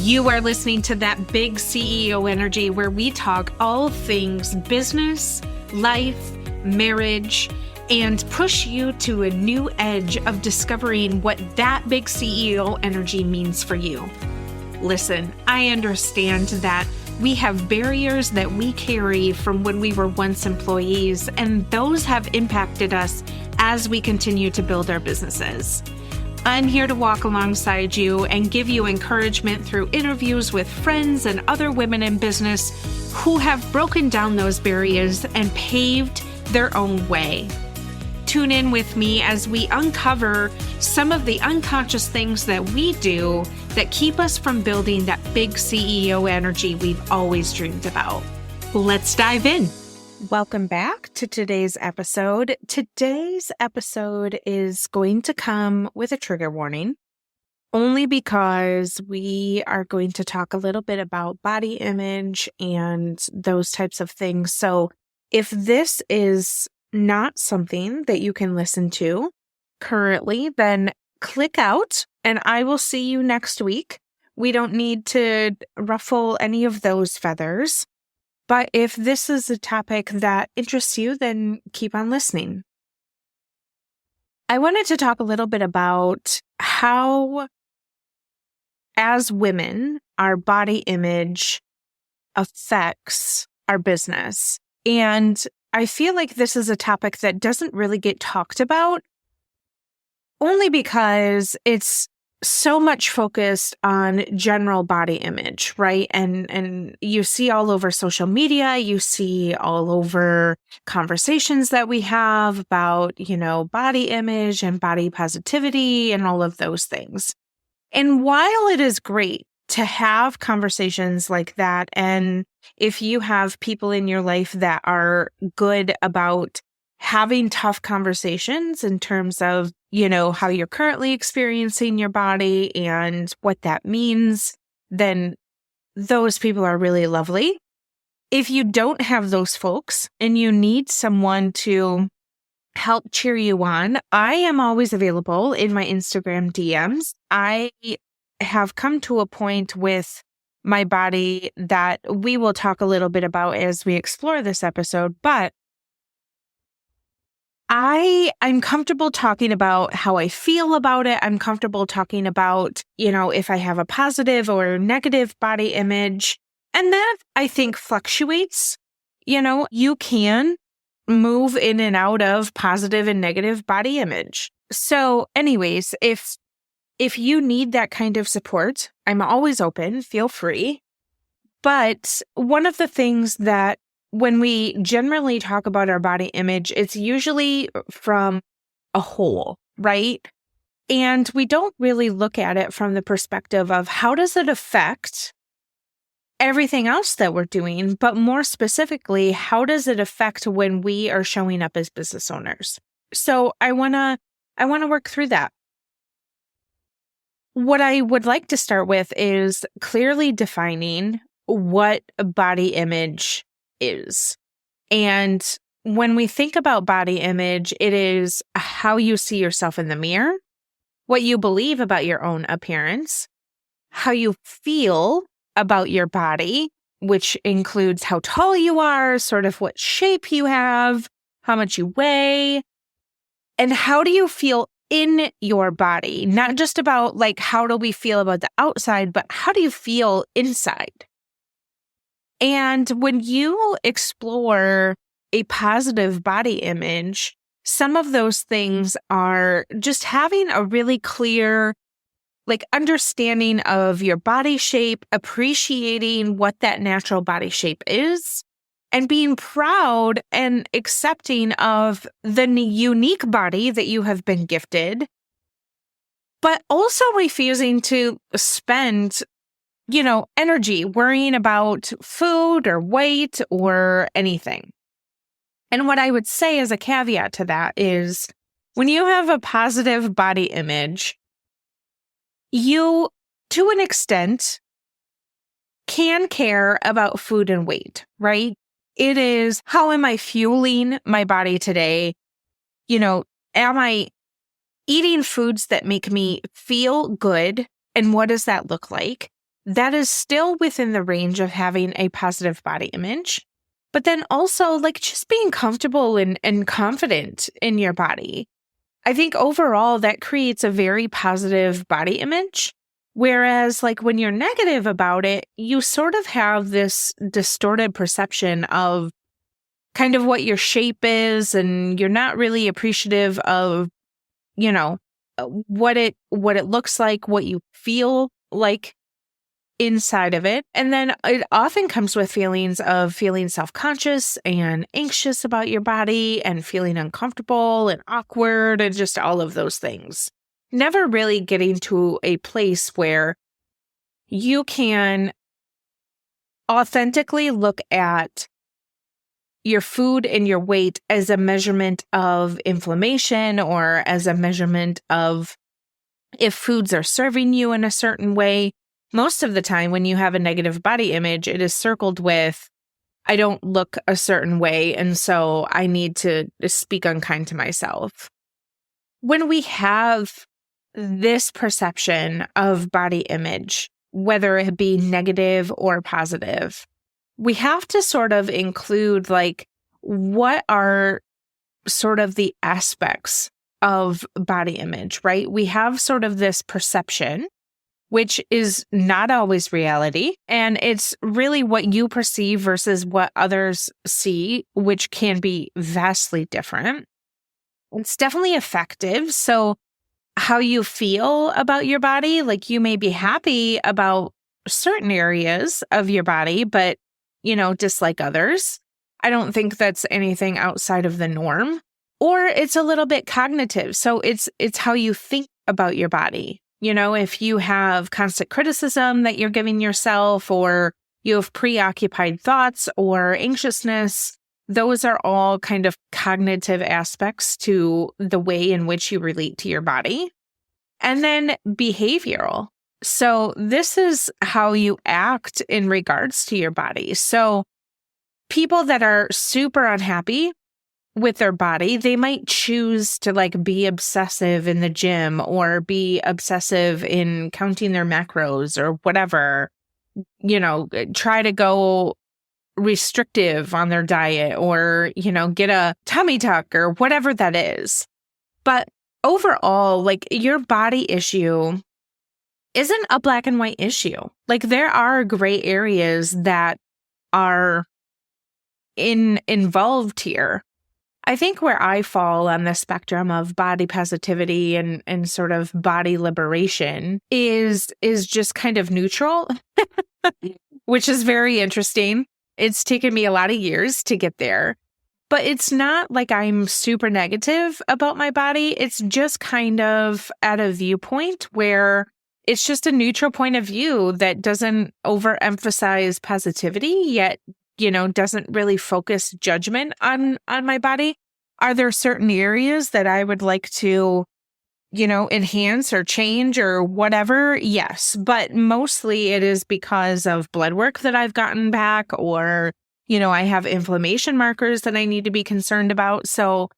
You are listening to That Big CEO Energy, where we talk all things business, life, marriage, and push you to a new edge of discovering what that big CEO energy means for you. Listen, I understand that we have barriers that we carry from when we were once employees, and those have impacted us as we continue to build our businesses. I'm here to walk alongside you and give you encouragement through interviews with friends and other women in business who have broken down those barriers and paved their own way. Tune in with me as we uncover some of the unconscious things that we do that keep us from building that big CEO energy we've always dreamed about. Let's dive in. Welcome back to today's episode. Today's episode is going to come with a trigger warning, only because we are going to talk a little bit about body image and those types of things. So if this is not something that you can listen to currently, then click out and I will see you next week. We don't need to ruffle any of those feathers. But if this is a topic that interests you, then keep on listening. I wanted to talk a little bit about how, as women, our body image affects our business. And I feel like this is a topic that doesn't really get talked about, only because it's so much focused on general body image, right? And you see all over social media, you see all over conversations that we have about, body image and body positivity and all of those things. And while it is great to have conversations like that, and if you have people in your life that are good about having tough conversations in terms of, how you're currently experiencing your body and what that means, then those people are really lovely. If you don't have those folks and you need someone to help cheer you on, I am always available in my Instagram DMs. I have come to a point with my body that we will talk a little bit about as we explore this episode, but I'm comfortable talking about how I feel about it. I'm comfortable talking about, if I have a positive or negative body image. And that, I think, fluctuates. You can move in and out of positive and negative body image. So anyways, if you need that kind of support, I'm always open. Feel free. But one of the things that when we generally talk about our body image, it's usually from a whole, right? And we don't really look at it from the perspective of how does it affect everything else that we're doing, but more specifically, how does it affect when we are showing up as business owners? So I want to work through that. What I would like to start with is clearly defining what a body image is. And when we think about body image, it is how you see yourself in the mirror, what you believe about your own appearance, how you feel about your body, which includes how tall you are, sort of what shape you have, how much you weigh, and how do you feel in your body? Not just about how do we feel about the outside, but how do you feel inside? And when you explore a positive body image, some of those things are just having a really clear, understanding of your body shape, appreciating what that natural body shape is, and being proud and accepting of the unique body that you have been gifted, but also refusing to spend energy worrying about food or weight or anything. And what I would say as a caveat to that is when you have a positive body image, you, to an extent, can care about food and weight, right? It is, how am I fueling my body today? Am I eating foods that make me feel good? And what does that look like? that is still within the range of having a positive body image. But then also like just being comfortable and confident in your body. I think overall that creates a very positive body image. Whereas like when you're negative about it, you sort of have this distorted perception of kind of what your shape is, and you're not really appreciative of, what it looks like, what you feel like inside of it. And then it often comes with feelings of feeling self-conscious and anxious about your body and feeling uncomfortable and awkward and just all of those things. Never really getting to a place where you can authentically look at your food and your weight as a measurement of inflammation or as a measurement of if foods are serving you in a certain way. Most of the time when you have a negative body image, it is circled with, I don't look a certain way, and so I need to speak unkind to myself. When we have this perception of body image, whether it be negative or positive, we have to sort of include like, what are sort of the aspects of body image, right? We have sort of this perception, which is not always reality. And it's really what you perceive versus what others see, which can be vastly different. It's definitely affective. So how you feel about your body, like you may be happy about certain areas of your body, but, dislike others. I don't think that's anything outside of the norm. Or it's a little bit cognitive. So it's how you think about your body. If you have constant criticism that you're giving yourself, or you have preoccupied thoughts or anxiousness, those are all kind of cognitive aspects to the way in which you relate to your body. And then behavioral. So this is how you act in regards to your body. So people that are super unhappy with their body, they might choose to like be obsessive in the gym or be obsessive in counting their macros or whatever, try to go restrictive on their diet or, get a tummy tuck or whatever that is. But overall, like your body issue isn't a black and white issue. Like there are gray areas that are involved here. I think where I fall on the spectrum of body positivity and sort of body liberation is just kind of neutral, which is very interesting. It's taken me a lot of years to get there, but it's not like I'm super negative about my body. It's just kind of at a viewpoint where it's just a neutral point of view that doesn't overemphasize positivity, yet doesn't really focus judgment on my body. Are there certain areas that I would like to, enhance or change or whatever? Yes. But mostly it is because of blood work that I've gotten back, or, I have inflammation markers that I need to be concerned about. So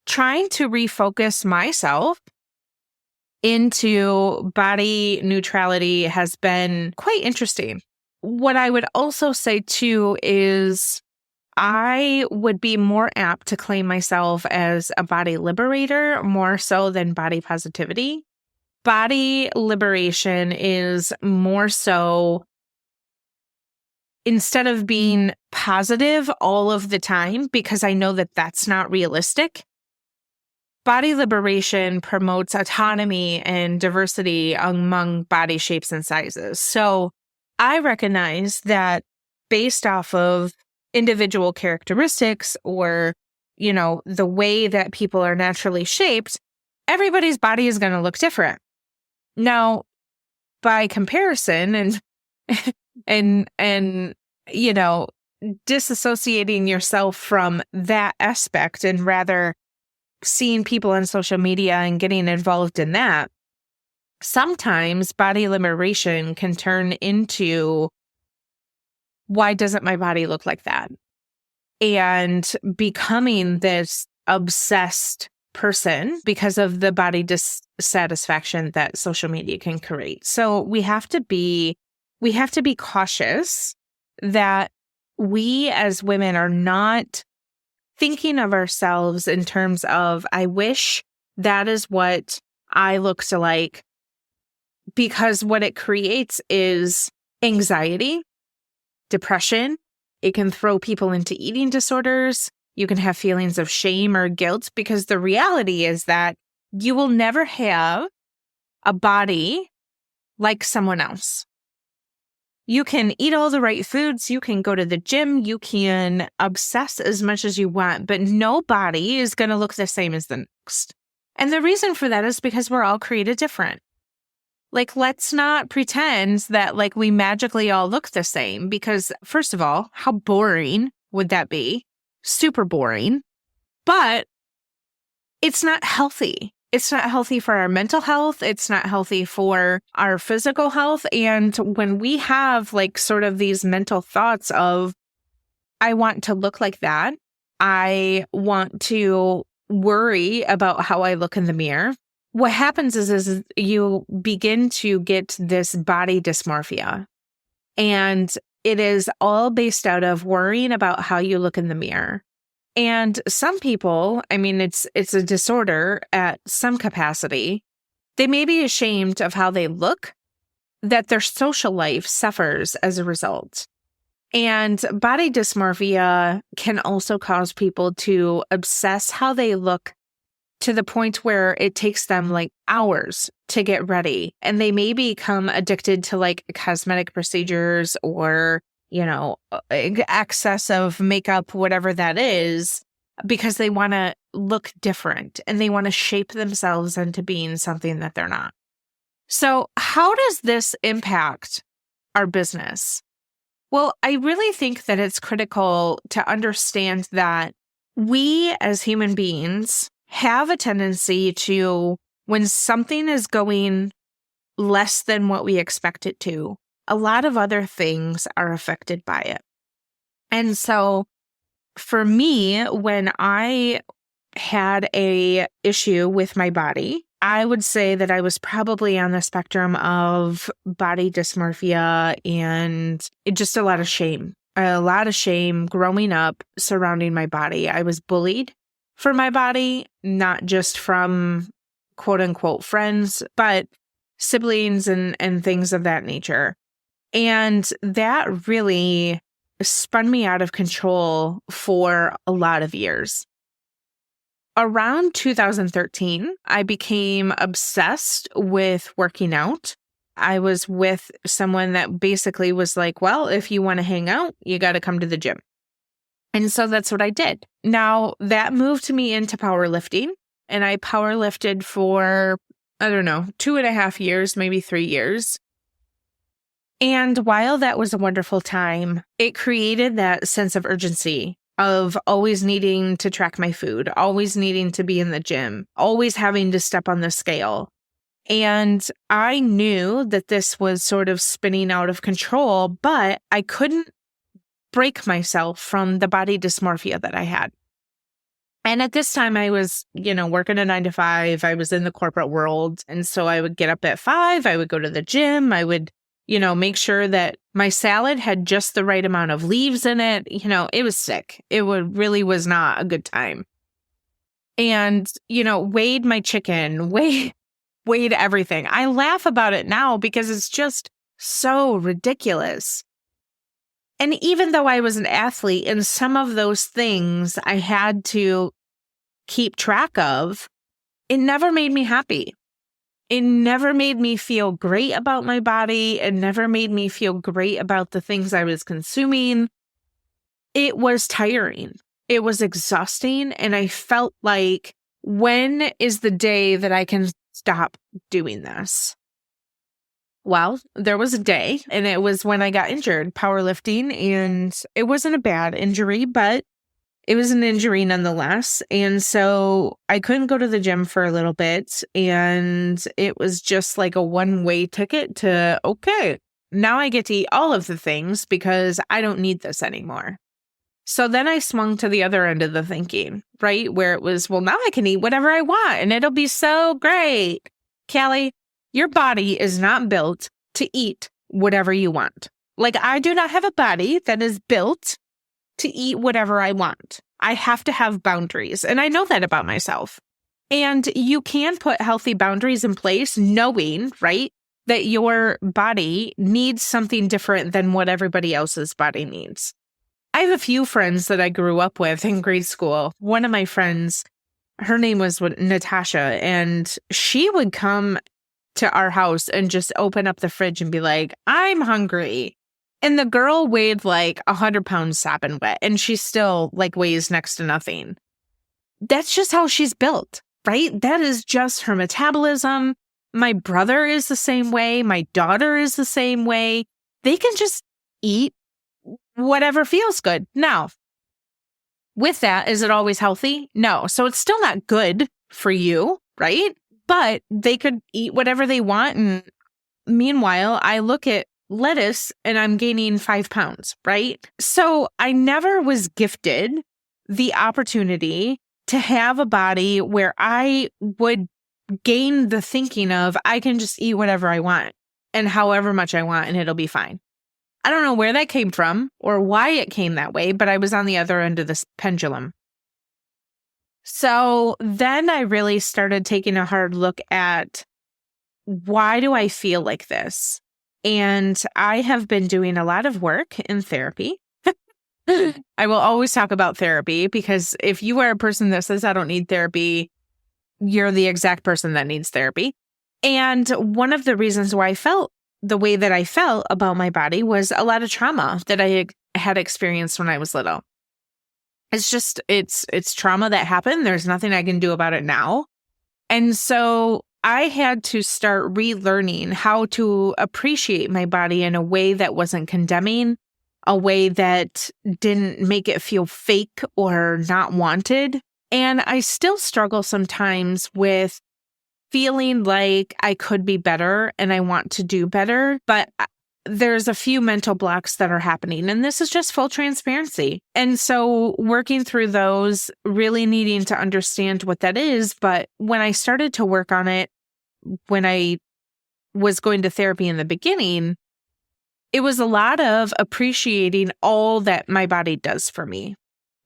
trying to refocus myself into body neutrality has been quite interesting. What I would also say too is I would be more apt to claim myself as a body liberator more so than body positivity. Body liberation is more so, instead of being positive all of the time, because I know that that's not realistic, body liberation promotes autonomy and diversity among body shapes and sizes. So I recognize that based off of individual characteristics or, the way that people are naturally shaped, everybody's body is going to look different. Now, by comparison and disassociating yourself from that aspect and rather seeing people on social media and getting involved in that, sometimes body liberation can turn into, why doesn't my body look like that? And becoming this obsessed person because of the body dissatisfaction that social media can create. So we have to be we have to be cautious that we as women are not thinking of ourselves in terms of, I wish that is what I looked like, because what it creates is anxiety, depression. It can throw people into eating disorders. You can have feelings of shame or guilt, because the reality is that you will never have a body like someone else. You can eat all the right foods, you can go to the gym, you can obsess as much as you want, but no body is going to look the same as the next. And the reason for that is because we're all created different. Like, let's not pretend that like we magically all look the same, because first of all, how boring would that be? Super boring. But it's not healthy. It's not healthy for our mental health. It's not healthy for our physical health. And when we have like sort of these mental thoughts of, I want to look like that, I want to worry about how I look in the mirror, what happens is you begin to get this body dysmorphia. And it is all based out of worrying about how you look in the mirror. And some people, I mean, it's a disorder at some capacity. They may be ashamed of how they look, that their social life suffers as a result. And body dysmorphia can also cause people to obsess how they look to the point where it takes them like hours to get ready. And they may become addicted to like cosmetic procedures or, you know, excess of makeup, whatever that is, because they want to look different and they want to shape themselves into being something that they're not. So how does this impact our business? Well, I really think that it's critical to understand that we as human beings have a tendency to, when something is going less than what we expect it to, a lot of other things are affected by it. And so for me, when I had a issue with my body, I would say that I was probably on the spectrum of body dysmorphia and just a lot of shame growing up surrounding my body. I was bullied for my body, not just from quote unquote friends, but siblings and things of that nature. And that really spun me out of control for a lot of years. Around 2013, I became obsessed with working out. I was with someone that basically was like, well, if you want to hang out, you got to come to the gym. And so that's what I did. Now, that moved me into powerlifting, and I powerlifted for, 2.5 years, maybe 3 years. And while that was a wonderful time, it created that sense of urgency of always needing to track my food, always needing to be in the gym, always having to step on the scale. And I knew that this was sort of spinning out of control, but I couldn't break myself from the body dysmorphia that I had. And at this time I was, working a 9 to 5. I was in the corporate world. And so I would get up at 5. I would go to the gym. I would, make sure that my salad had just the right amount of leaves in it. It was sick. It really was not a good time. And, weighed my chicken, weighed everything. I laugh about it now because it's just so ridiculous. And even though I was an athlete, and some of those things I had to keep track of, it never made me happy. It never made me feel great about my body. It never made me feel great about the things I was consuming. It was tiring. It was exhausting. And I felt like, when is the day that I can stop doing this? Well, there was a day, and it was when I got injured powerlifting, and it wasn't a bad injury, but it was an injury nonetheless. And so I couldn't go to the gym for a little bit, and it was just like a one-way ticket to, okay, now I get to eat all of the things because I don't need this anymore. So then I swung to the other end of the thinking, right? Where it was, well, now I can eat whatever I want, and it'll be so great. Callie, your body is not built to eat whatever you want. Like, I do not have a body that is built to eat whatever I want. I have to have boundaries, and I know that about myself. And you can put healthy boundaries in place knowing, right, that your body needs something different than what everybody else's body needs. I have a few friends that I grew up with in grade school. One of my friends, her name was Natasha, and she would come to our house and just open up the fridge and be like, I'm hungry. And the girl weighed like 100 pounds sopping wet, and she still like weighs next to nothing. That's just how she's built, right? That is just her metabolism. My brother is the same way. My daughter is the same way. They can just eat whatever feels good. Now, with that, is it always healthy? No. So it's still not good for you, right? But they could eat whatever they want. And meanwhile, I look at lettuce and I'm gaining 5 pounds, right? So I never was gifted the opportunity to have a body where I would gain the thinking of I can just eat whatever I want and however much I want and it'll be fine. I don't know where that came from or why it came that way, but I was on the other end of this pendulum. So then I really started taking a hard look at why do I feel like this? And I have been doing a lot of work in therapy. I will always talk about therapy because if you are a person that says, I don't need therapy, you're the exact person that needs therapy. And one of the reasons why I felt the way that I felt about my body was a lot of trauma that I had experienced when I was little. It's just, it's trauma that happened. There's nothing I can do about it now. And so I had to start relearning how to appreciate my body in a way that wasn't condemning, a way that didn't make it feel fake or not wanted. And I still struggle sometimes with feeling like I could be better and I want to do better, but there's a few mental blocks that are happening. And this is just full transparency. And so working through those, really needing to understand what that is. But when I started to work on it, when I was going to therapy in the beginning, it was a lot of appreciating all that my body does for me,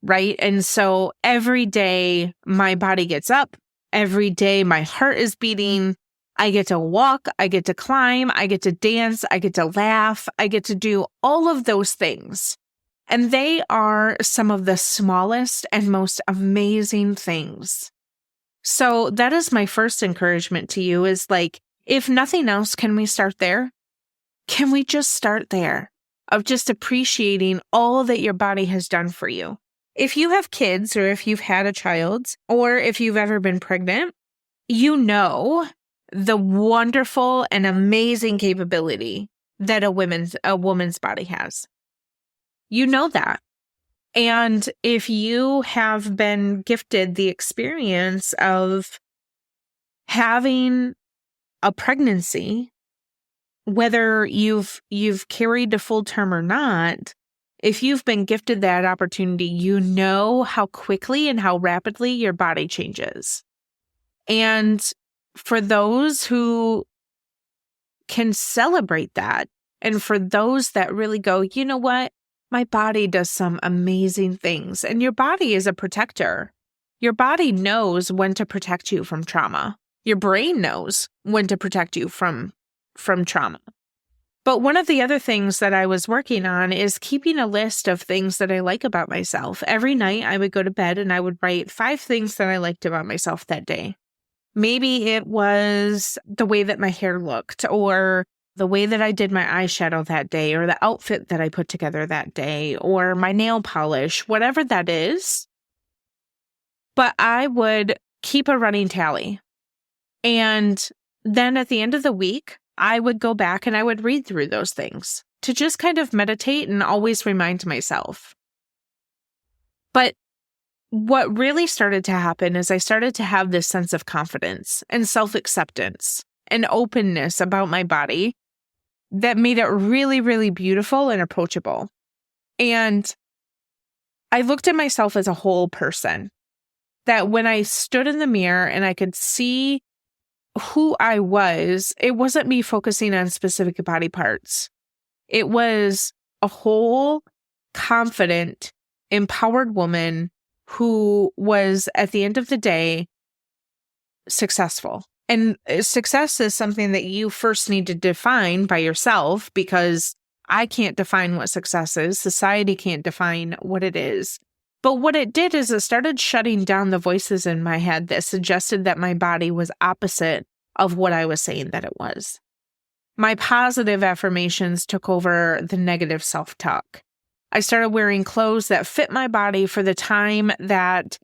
right? And so every day my body gets up, every day my heart is beating, I get to walk, I get to climb, I get to dance, I get to laugh, I get to do all of those things. And they are some of the smallest and most amazing things. So that is my first encouragement to you is like, if nothing else, can we start there? Can we just start there of just appreciating all that your body has done for you? If you have kids or if you've had a child or if you've ever been pregnant, you know the wonderful and amazing capability that a woman's body has. You know that. And if you have been gifted the experience of having a pregnancy, whether you've carried to full term or not, if you've been gifted that opportunity, you know how quickly and how rapidly your body changes. And for those who can celebrate that, and for those that really go, you know what? My body does some amazing things. And your body is a protector. Your body knows when to protect you from trauma. Your brain knows when to protect you from trauma. But one of the other things that I was working on is keeping a list of things that I like about myself. Every night I would go to bed and I would write 5 things that I liked about myself that day. Maybe it was the way that my hair looked, or the way that I did my eyeshadow that day, or the outfit that I put together that day, or my nail polish, whatever that is. But I would keep a running tally. And then at the end of the week, I would go back and I would read through those things to just kind of meditate and always remind myself. But what really started to happen is I started to have this sense of confidence and self-acceptance and openness about my body that made it really, really beautiful and approachable. And I looked at myself as a whole person, that when I stood in the mirror and I could see who I was, it wasn't me focusing on specific body parts. It was a whole, confident, empowered woman who was, at the end of the day, successful. And success is something that you first need to define by yourself, because I can't define what success is. Society can't define what it is. But what it did is it started shutting down the voices in my head that suggested that my body was opposite of what I was saying that it was. My positive affirmations took over the negative self-talk. I started wearing clothes that fit my body for the time that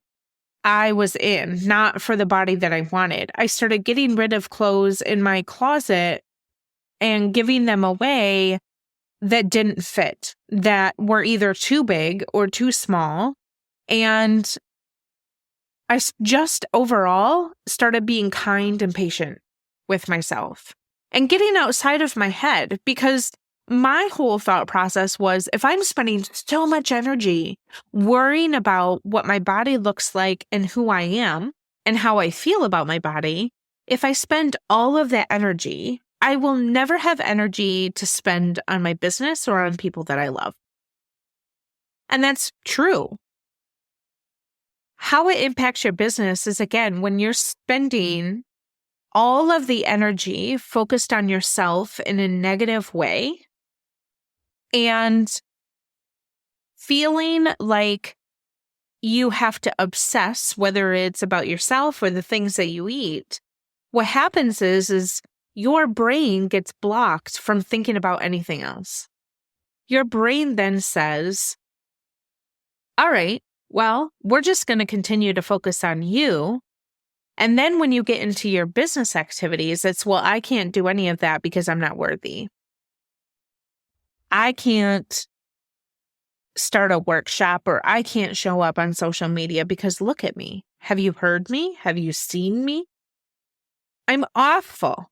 I was in, not for the body that I wanted. I started getting rid of clothes in my closet and giving them away that didn't fit, that were either too big or too small. And I just overall started being kind and patient with myself and getting outside of my head, because my whole thought process was, if I'm spending so much energy worrying about what my body looks like and who I am and how I feel about my body, if I spend all of that energy, I will never have energy to spend on my business or on people that I love. And that's true. How it impacts your business is, again, when you're spending all of the energy focused on yourself in a negative way and feeling like you have to obsess, whether it's about yourself or the things that you eat, what happens is your brain gets blocked from thinking about anything else. Your brain then says, all right, well, we're just going to continue to focus on you. And then when you get into your business activities, it's, well, I can't do any of that because I'm not worthy. I can't start a workshop, or I can't show up on social media because look at me. Have you heard me? Have you seen me? I'm awful.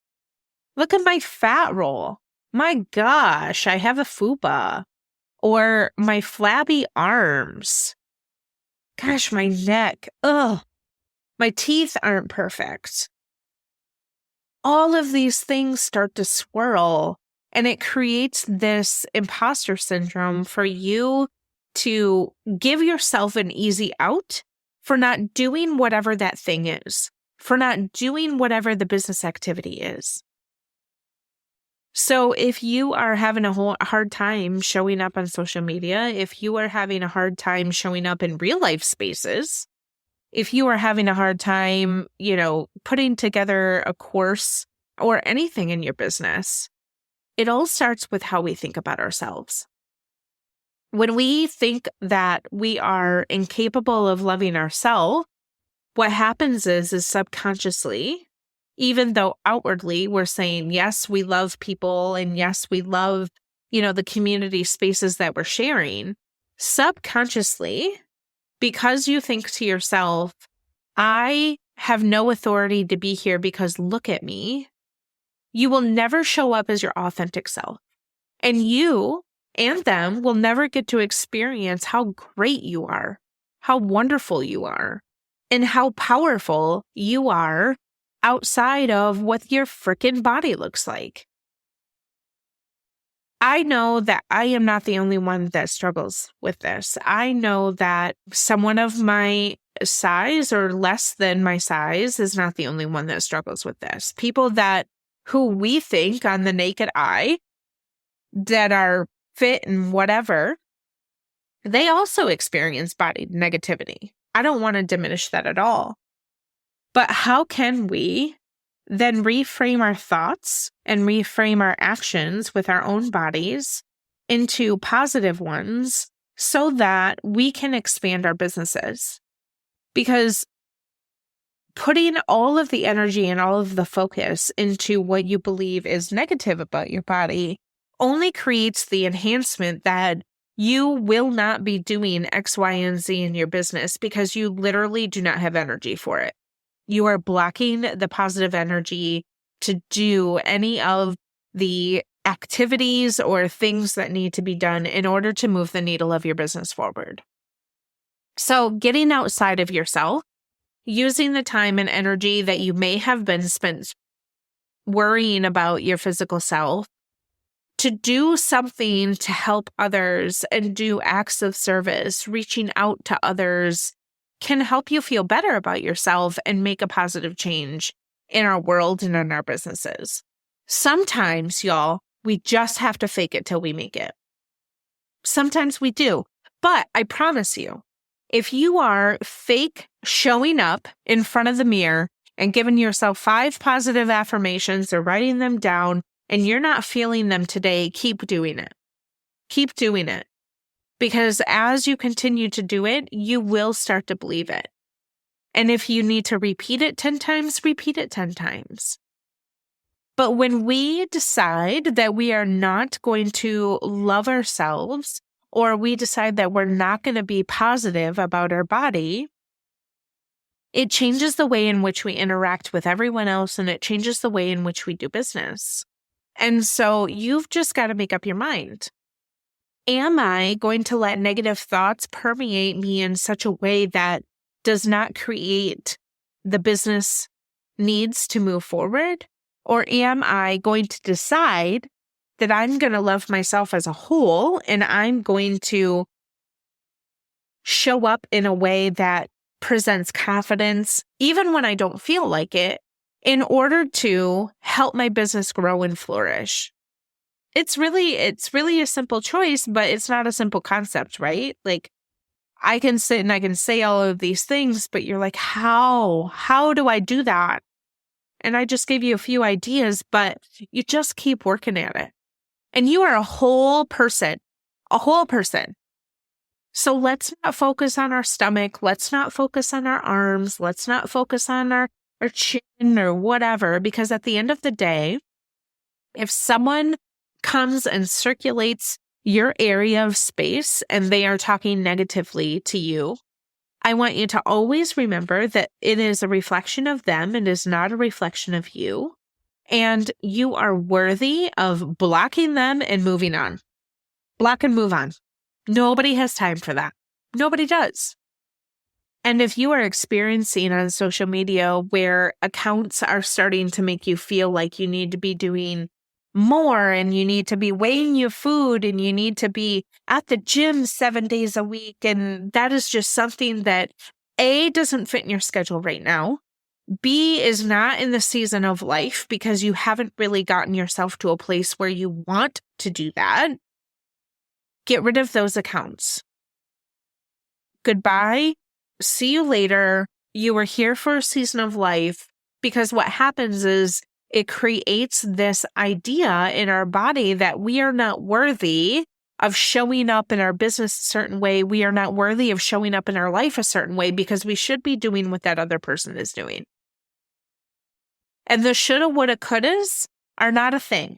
Look at my fat roll. My gosh, I have a fupa. Or my flabby arms. Gosh, my neck. Ugh. My teeth aren't perfect. All of these things start to swirl, and it creates this imposter syndrome for you to give yourself an easy out for not doing whatever that thing is, for not doing whatever the business activity is. So if you are having a hard time showing up on social media, if you are having a hard time showing up in real life spaces, if you are having a hard time, putting together a course or anything in your business, it all starts with how we think about ourselves. When we think that we are incapable of loving ourselves, what happens is subconsciously, even though outwardly we're saying, yes, we love people and yes, we love, the community spaces that we're sharing, subconsciously, because you think to yourself, I have no authority to be here because look at me, you will never show up as your authentic self. And you and them will never get to experience how great you are, how wonderful you are, and how powerful you are outside of what your freaking body looks like. I know that I am not the only one that struggles with this. I know that someone of my size or less than my size is not the only one that struggles with this. People who we think on the naked eye that are fit and whatever, they also experience body negativity. I don't want to diminish that at all. But how can we then reframe our thoughts and reframe our actions with our own bodies into positive ones so that we can expand our businesses? Because putting all of the energy and all of the focus into what you believe is negative about your body only creates the enhancement that you will not be doing X, Y, and Z in your business because you literally do not have energy for it. You are blocking the positive energy to do any of the activities or things that need to be done in order to move the needle of your business forward. So getting outside of yourself, using the time and energy that you may have been spent worrying about your physical self to do something to help others and do acts of service, reaching out to others can help you feel better about yourself and make a positive change in our world and in our businesses. Sometimes, y'all, we just have to fake it till we make it. Sometimes we do. But I promise you, if you are fake showing up in front of the mirror and giving yourself 5 positive affirmations or writing them down, and you're not feeling them today, keep doing it. Keep doing it. Because as you continue to do it, you will start to believe it. And if you need to repeat it 10 times, repeat it 10 times. But when we decide that we are not going to love ourselves, or we decide that we're not going to be positive about our body, it changes the way in which we interact with everyone else, and it changes the way in which we do business. And so you've just got to make up your mind. Am I going to let negative thoughts permeate me in such a way that does not create the business needs to move forward? Or am I going to decide that I'm going to love myself as a whole and I'm going to show up in a way that presents confidence, even when I don't feel like it, in order to help my business grow and flourish? It's really a simple choice, but it's not a simple concept, right? Like, I can sit and I can say all of these things, but you're like, how do I do that? And I just gave you a few ideas, but you just keep working at it. And you are a whole person. So let's not focus on our stomach. Let's not focus on our arms. Let's not focus on our chin or whatever, because at the end of the day, if someone comes and circulates your area of space and they are talking negatively to you, I want you to always remember that it is a reflection of them. It is not a reflection of you. And you are worthy of blocking them and moving on. Block and move on. Nobody has time for that. Nobody does. And if you are experiencing on social media where accounts are starting to make you feel like you need to be doing more and you need to be weighing your food and you need to be at the gym 7 days a week, and that is just something that A, doesn't fit in your schedule right now, B, is not in the season of life because you haven't really gotten yourself to a place where you want to do that, get rid of those accounts. Goodbye. See you later. You were here for a season of life, because what happens is it creates this idea in our body that we are not worthy of showing up in our business a certain way. We are not worthy of showing up in our life a certain way because we should be doing what that other person is doing. And the shoulda, woulda, couldas are not a thing.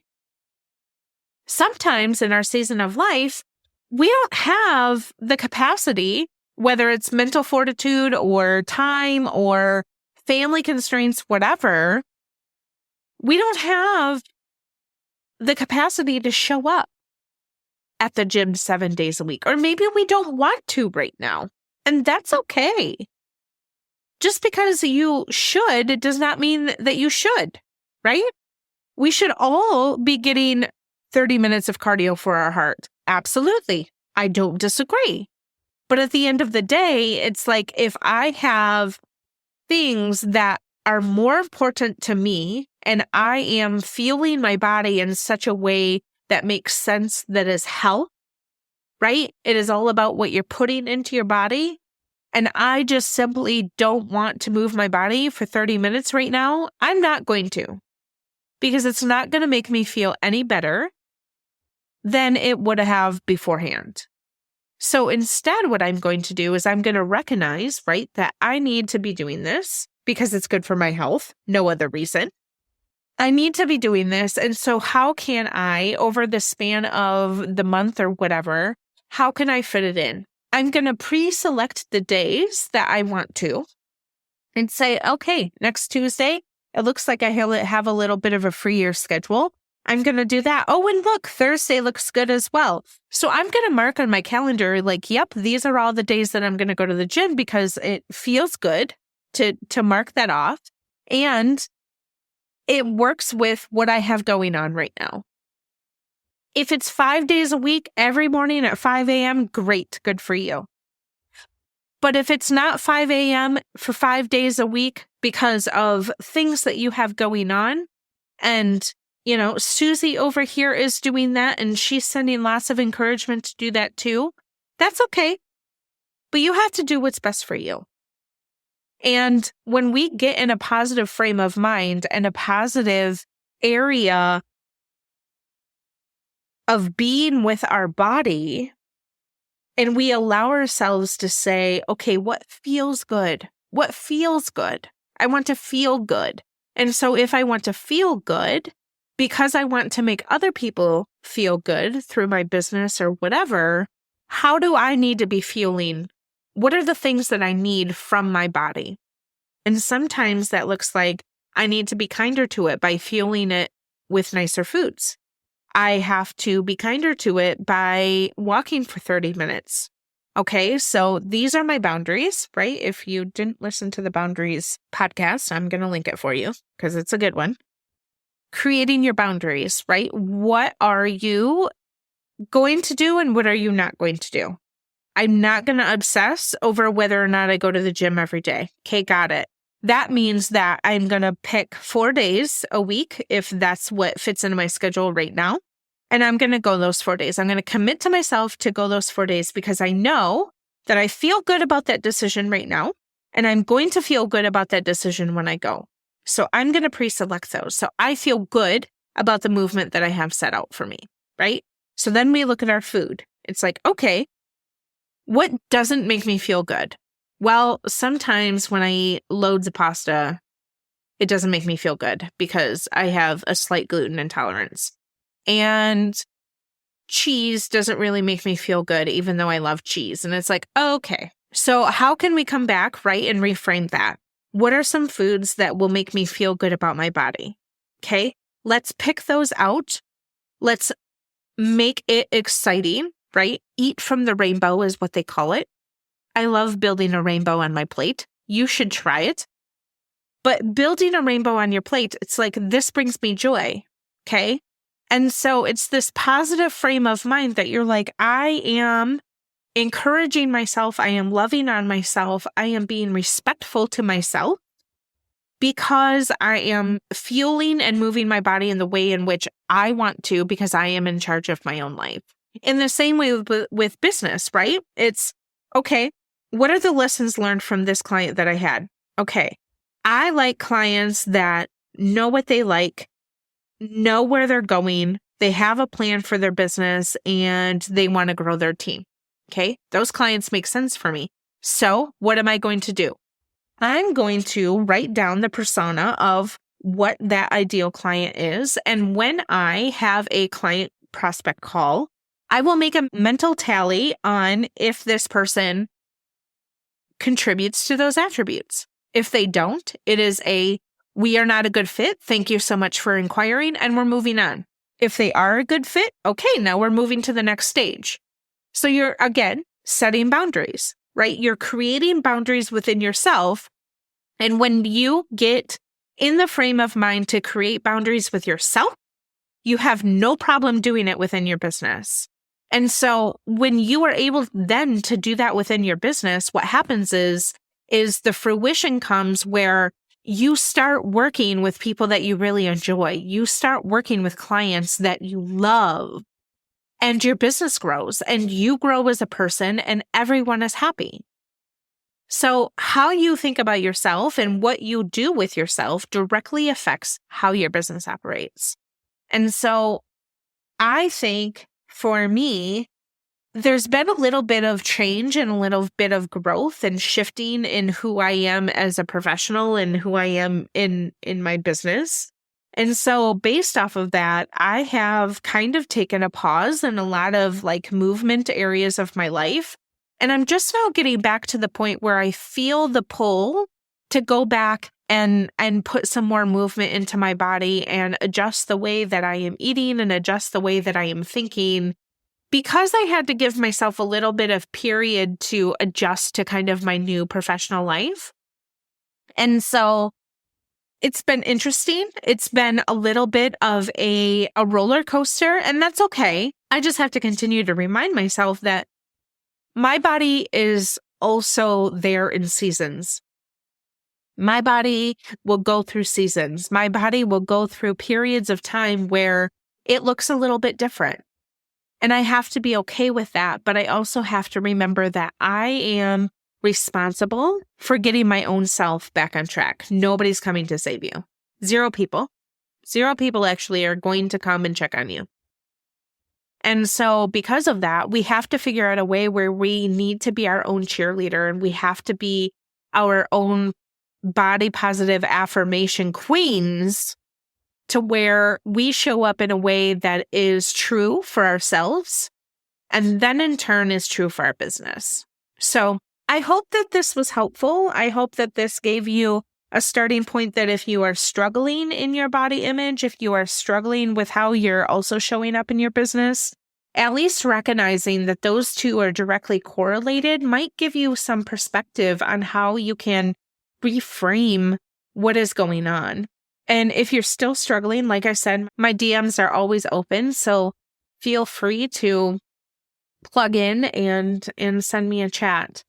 Sometimes in our season of life, we don't have the capacity, whether it's mental fortitude or time or family constraints, whatever, we don't have the capacity to show up at the gym 7 days a week. Or maybe we don't want to right now. And that's okay. Just because you should, it does not mean that you should, right? We should all be getting 30 minutes of cardio for our heart. Absolutely. I don't disagree. But at the end of the day, it's like if I have things that are more important to me and I am fueling my body in such a way that makes sense, that is health, right? It is all about what you're putting into your body. And I just simply don't want to move my body for 30 minutes right now. I'm not going to, because it's not going to make me feel any better than it would have beforehand. So instead, what I'm going to do is I'm going to recognize, right, that I need to be doing this because it's good for my health. No other reason. I need to be doing this. And so how can I, over the span of the month or whatever, how can I fit it in? I'm going to pre-select the days that I want to and say, okay, next Tuesday, it looks like I have a little bit of a freer schedule. I'm going to do that. Oh, and look, Thursday looks good as well. So I'm going to mark on my calendar, like, yep, these are all the days that I'm going to go to the gym because it feels good to mark that off. And it works with what I have going on right now. If it's 5 days a week, every morning at 5 a.m., great, good for you. But if it's not 5 a.m. for 5 days a week because of things that you have going on, and, Susie over here is doing that and she's sending lots of encouragement to do that too, that's okay. But you have to do what's best for you. And when we get in a positive frame of mind and a positive area of being with our body, and we allow ourselves to say, okay, what feels good? What feels good? I want to feel good. And so if I want to feel good, because I want to make other people feel good through my business or whatever, how do I need to be feeling? What are the things that I need from my body? And sometimes that looks like I need to be kinder to it by fueling it with nicer foods. I have to be kinder to it by walking for 30 minutes. Okay, so these are my boundaries, right? If you didn't listen to the boundaries podcast, I'm going to link it for you because it's a good one. Creating your boundaries, right? What are you going to do and what are you not going to do? I'm not going to obsess over whether or not I go to the gym every day. Okay, got it. That means that I'm going to pick 4 days a week if that's what fits into my schedule right now. And I'm going to go those 4 days. I'm going to commit to myself to go those 4 days because I know that I feel good about that decision right now. And I'm going to feel good about that decision when I go. So I'm going to pre-select those. So I feel good about the movement that I have set out for me, right? So then we look at our food. It's like, okay, what doesn't make me feel good? Well, sometimes when I eat loads of pasta, it doesn't make me feel good because I have a slight gluten intolerance. And cheese doesn't really make me feel good, even though I love cheese. And it's like, okay, so how can we come back, right, and reframe that? What are some foods that will make me feel good about my body? Okay, let's pick those out. Let's make it exciting, right? Eat from the rainbow is what they call it. I love building a rainbow on my plate. You should try it. But building a rainbow on your plate, it's like, this brings me joy, okay? And so it's this positive frame of mind that you're like, I am encouraging myself. I am loving on myself. I am being respectful to myself because I am fueling and moving my body in the way in which I want to because I am in charge of my own life. In the same way with business, right? It's, okay, what are the lessons learned from this client that I had? Okay, I like clients that know what they like, know where they're going, they have a plan for their business, and they want to grow their team. Okay, those clients make sense for me. So what am I going to do? I'm going to write down the persona of what that ideal client is. And when I have a client prospect call, I will make a mental tally on if this person contributes to those attributes. If they don't, it is we are not a good fit. Thank you so much for inquiring, and we're moving on. If they are a good fit, okay, now we're moving to the next stage. So you're, again, setting boundaries, right? You're creating boundaries within yourself. And when you get in the frame of mind to create boundaries with yourself, you have no problem doing it within your business. And so when you are able then to do that within your business, what happens is the fruition comes where you start working with people that you really enjoy. You start working with clients that you love, and your business grows and you grow as a person and everyone is happy. So how you think about yourself and what you do with yourself directly affects how your business operates. And so I think for me, there's been a little bit of change and a little bit of growth and shifting in who I am as a professional and who I am in my business. And so based off of that, I have kind of taken a pause in a lot of movement areas of my life. And I'm just now getting back to the point where I feel the pull to go back and put some more movement into my body and adjust the way that I am eating and adjust the way that I am thinking, because I had to give myself a little bit of period to adjust to kind of my new professional life. And so It's been interesting. It's been a little bit of a roller coaster, and that's okay. I just have to continue to remind myself that my body is also there in seasons. My body will go through seasons. My body will go through periods of time where it looks a little bit different. And I have to be okay with that. But I also have to remember that I am responsible for getting my own self back on track. Nobody's coming to save you. Zero people actually are going to come and check on you. And so because of that, we have to figure out a way where we need to be our own cheerleader, and we have to be our own body positive affirmation queens, to where we show up in a way that is true for ourselves and then in turn is true for our business. So I hope that this was helpful. I hope that this gave you a starting point that if you are struggling in your body image, if you are struggling with how you're also showing up in your business, at least recognizing that those two are directly correlated might give you some perspective on how you can reframe what is going on. And if you're still struggling, like I said, my DMs are always open. So feel free to plug in and send me a chat.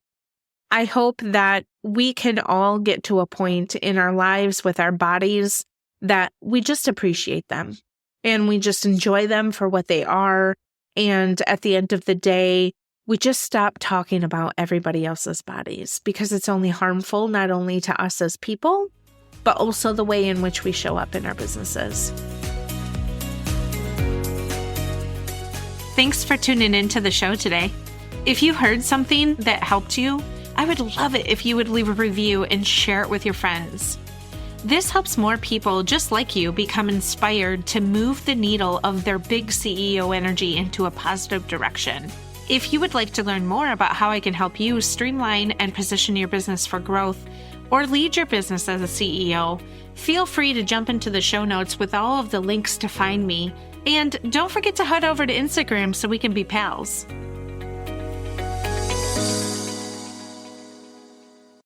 I hope that we can all get to a point in our lives with our bodies that we just appreciate them and we just enjoy them for what they are. And at the end of the day, we just stop talking about everybody else's bodies, because it's only harmful not only to us as people, but also the way in which we show up in our businesses. Thanks for tuning into the show today. If you heard something that helped you, I would love it if you would leave a review and share it with your friends. This helps more people just like you become inspired to move the needle of their big CEO energy into a positive direction. If you would like to learn more about how I can help you streamline and position your business for growth, or lead your business as a CEO, feel free to jump into the show notes with all of the links to find me. And don't forget to head over to Instagram so we can be pals.